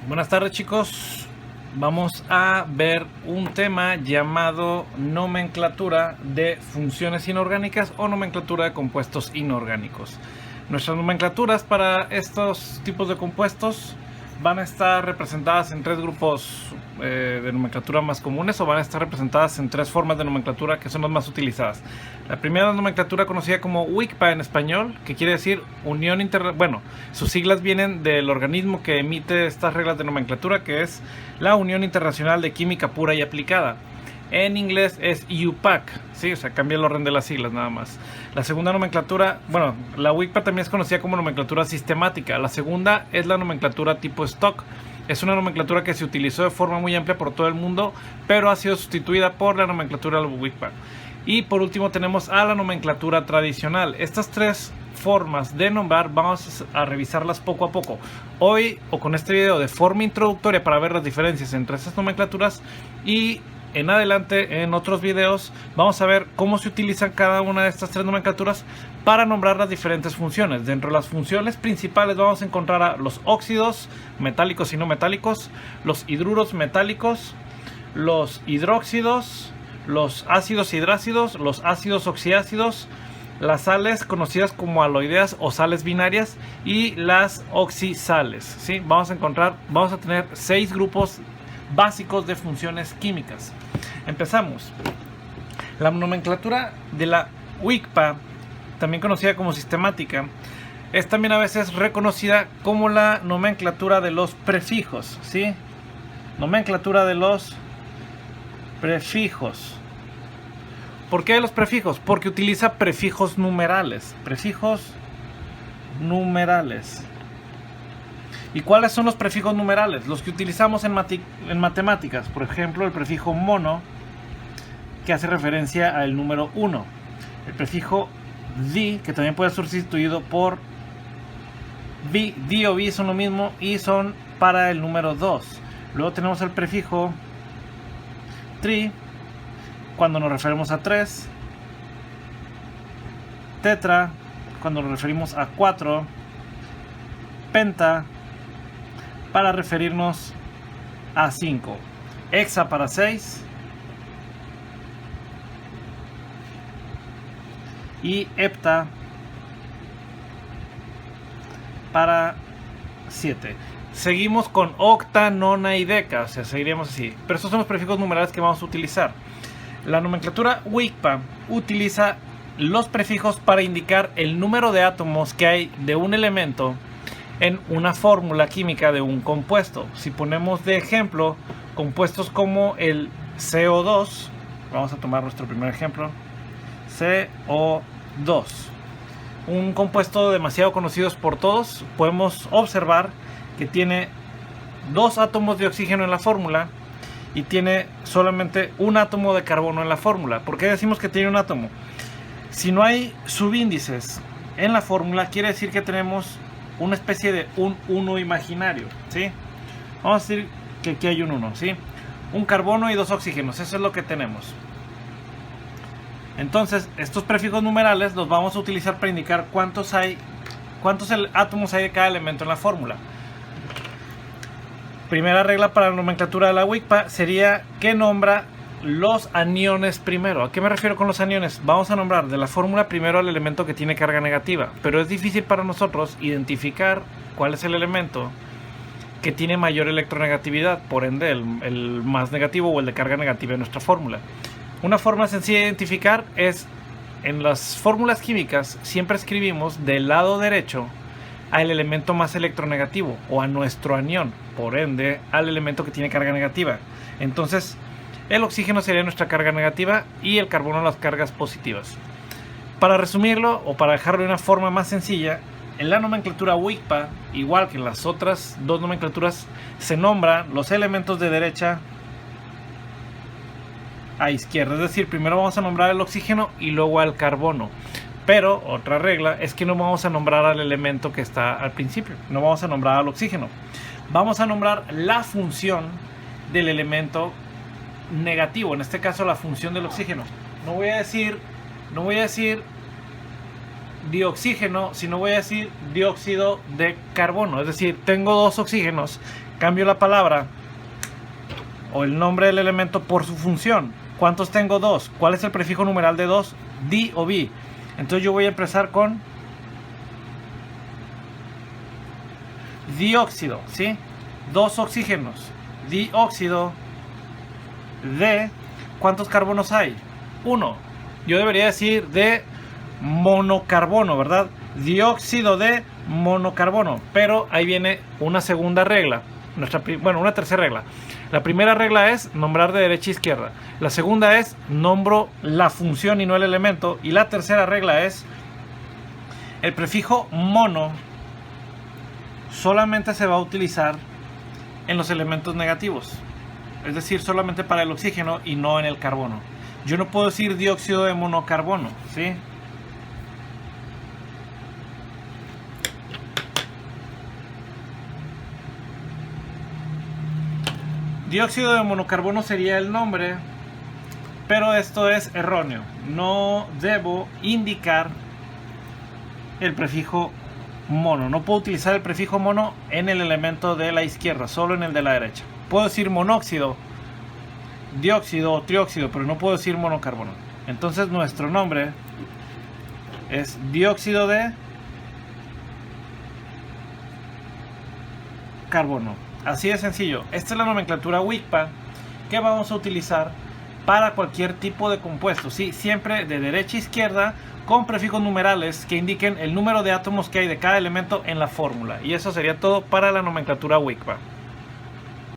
Buenas tardes, chicos. Vamos a ver un tema llamado nomenclatura de funciones inorgánicas o nomenclatura de compuestos inorgánicos. Nuestras nomenclaturas para estos tipos de compuestos van a estar representadas en tres grupos de nomenclatura más comunes, o van a estar representadas en tres formas de nomenclatura que son las más utilizadas. La primera nomenclatura, conocida como UICPA en español, que quiere decir Unión Bueno, sus siglas vienen del organismo que emite estas reglas de nomenclatura, que es la Unión Internacional de Química Pura y Aplicada. En inglés es UPAC, ¿sí? O sea, cambia el orden de las siglas nada más. La segunda nomenclatura, bueno, la UICPA también es conocida como nomenclatura sistemática. La segunda es la nomenclatura tipo stock. Es una nomenclatura que se utilizó de forma muy amplia por todo el mundo, pero ha sido sustituida por la nomenclatura de la UICPA. Y por último tenemos a la nomenclatura tradicional. Estas tres formas de nombrar vamos a revisarlas poco a poco. Hoy, o con este video, de forma introductoria para ver las diferencias entre estas nomenclaturas, y en adelante, en otros videos, vamos a ver cómo se utilizan cada una de estas tres nomenclaturas para nombrar las diferentes funciones. Dentro de las funciones principales vamos a encontrar a los óxidos metálicos y no metálicos, los hidruros metálicos, los hidróxidos, los ácidos hidrácidos, los ácidos oxiácidos, las sales conocidas como aloideas o sales binarias y las oxisales, ¿sí? Vamos a tener 6 grupos básicos de funciones químicas. Empezamos. La nomenclatura de la UICPA, también conocida como sistemática, es también a veces reconocida como la nomenclatura de los prefijos, ¿sí? Nomenclatura de los prefijos. ¿Por qué de los prefijos? Porque utiliza prefijos numerales. Prefijos numerales. ¿Y cuáles son los prefijos numerales? Los que utilizamos en matemáticas. Por ejemplo, el prefijo mono, que hace referencia al número 1. El prefijo di, que también puede ser sustituido por bi. Di o bi son lo mismo y son para el número 2. Luego tenemos el prefijo tri, cuando nos referimos a 3. Tetra, cuando nos referimos a 4. Penta, para referirnos a 5. Hexa para 6. Y hepta para 7. Seguimos con octa, nona y deca, o sea, seguiríamos así. Pero estos son los prefijos numerales que vamos a utilizar. La nomenclatura UICPA utiliza los prefijos para indicar el número de átomos que hay de un elemento en una fórmula química de un compuesto. Si ponemos de ejemplo compuestos como el CO2, vamos a tomar nuestro primer ejemplo, CO2, un compuesto demasiado conocido por todos, podemos observar que tiene 2 átomos de oxígeno en la fórmula y tiene solamente un átomo de carbono en la fórmula. ¿Por qué decimos que tiene un átomo? Si no hay subíndices en la fórmula, quiere decir que tenemos una especie de un 1 imaginario, ¿sí? Vamos a decir que aquí hay un 1, ¿sí? Un carbono y 2 oxígenos, eso es lo que tenemos. Entonces, estos prefijos numerales los vamos a utilizar para indicar cuántos átomos hay de cada elemento en la fórmula. Primera regla para la nomenclatura de la UICPA sería que nombra los aniones primero. ¿A qué me refiero con los aniones? Vamos a nombrar de la fórmula primero al elemento que tiene carga negativa, pero es difícil para nosotros identificar cuál es el elemento que tiene mayor electronegatividad, por ende el más negativo o el de carga negativa en nuestra fórmula. Una forma sencilla de identificar es, en las fórmulas químicas siempre escribimos del lado derecho al elemento más electronegativo o a nuestro anión, por ende al elemento que tiene carga negativa. Entonces el oxígeno sería nuestra carga negativa y el carbono las cargas positivas. Para resumirlo o para dejarlo de una forma más sencilla, en la nomenclatura UICPA, igual que en las otras 2 nomenclaturas, se nombran los elementos de derecha a izquierda. Es decir, primero vamos a nombrar el oxígeno y luego al carbono. Pero otra regla es que no vamos a nombrar al elemento que está al principio. No vamos a nombrar al oxígeno. Vamos a nombrar la función del elemento negativo, en este caso la función del oxígeno. No voy a decir dioxígeno, sino voy a decir dióxido de carbono. Es decir, tengo 2 oxígenos Cambio la palabra o el nombre del elemento por su función. ¿Cuántos tengo? 2. ¿Cuál es el prefijo numeral de 2? Di o bi. Entonces yo voy a empezar con dióxido, ¿sí? 2 oxígenos. Dióxido de... ¿Cuántos carbonos hay? 1. Yo debería decir de monocarbono, ¿verdad? Dióxido de monocarbono. Pero ahí viene una segunda regla. Una tercera regla. La primera regla es nombrar de derecha a izquierda. La segunda es nombro la función y no el elemento. Y la tercera regla es el prefijo mono solamente se va a utilizar en los elementos negativos. Es decir, solamente para el oxígeno y no en el carbono. Yo no puedo decir dióxido de monocarbono, ¿sí? Dióxido de monocarbono sería el nombre, pero esto es erróneo. No debo indicar el prefijo mono. No puedo utilizar el prefijo mono en el elemento de la izquierda, solo en el de la derecha. Puedo decir monóxido, dióxido o trióxido, pero no puedo decir monocarbono. Entonces nuestro nombre es dióxido de carbono. Así de sencillo. Esta es la nomenclatura WICPA que vamos a utilizar para cualquier tipo de compuesto, ¿sí? Siempre de derecha a izquierda con prefijos numerales que indiquen el número de átomos que hay de cada elemento en la fórmula. Y eso sería todo para la nomenclatura WICPA.